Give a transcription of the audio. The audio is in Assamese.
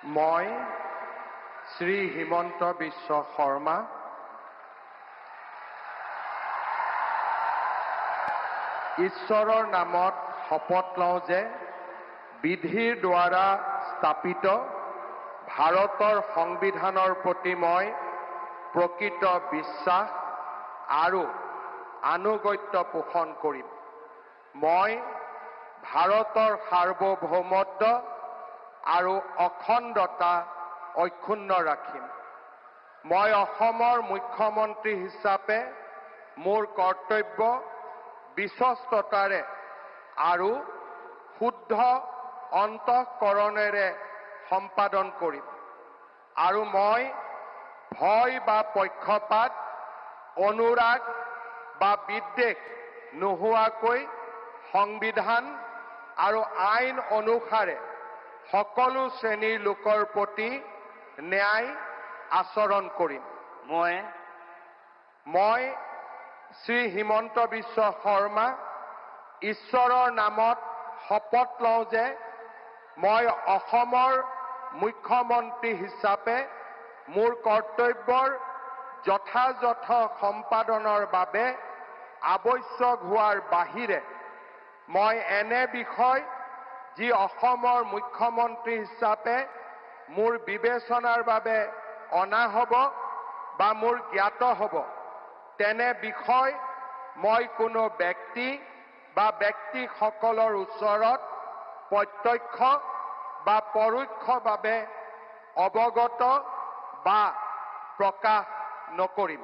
মই শ্ৰী হিমন্ত বিশ্ব শৰ্মা ঈশ্বৰৰ নামত শপত লওঁ যে বিধিৰ দ্বাৰা স্থাপিত ভাৰতৰ সংবিধানৰ প্ৰতি মই প্ৰকৃত বিশ্বাস আৰু আনুগত্য পোষণ কৰিম। মই ভাৰতৰ সাৰ্বভৌমত্ব আৰু অখণ্ডতা অক্ষুণ্ণ ৰাখিম। মই অসমৰ মুখ্যমন্ত্ৰী হিচাপে মোৰ কৰ্তব্য বিশ্বস্ততাৰে আৰু শুদ্ধ অন্তঃকৰণেৰে সম্পাদন কৰিম আৰু মই ভয় বা পক্ষপাত, অনুৰাগ বা বিদ্বেষ নোহোৱাকৈ সংবিধান আৰু আইন অনুসাৰে সকলো শ্ৰেণীৰ লোকৰ প্ৰতি ন্যায় আচৰণ কৰিম। মই শ্ৰী হিমন্ত বিশ্ব শৰ্মা ঈশ্বৰৰ নামত শপত লওঁ যে মই অসমৰ মুখ্যমন্ত্ৰী হিচাপে মোৰ কৰ্তব্যৰ যথাযথ সম্পাদনৰ বাবে আৱশ্যক হোৱাৰ বাহিৰে মই এনে বিষয় যি অসমৰ মুখ্যমন্ত্ৰী হিচাপে মোৰ বিবেচনাৰ বাবে অনা হ'ব বা মোৰ জ্ঞাত হ'ব, তেনে বিষয় মই কোনো ব্যক্তি বা ব্যক্তিসকলৰ ওচৰত প্ৰত্যক্ষ বা পৰোক্ষভাৱে অৱগত বা প্ৰকাশ নকৰিম।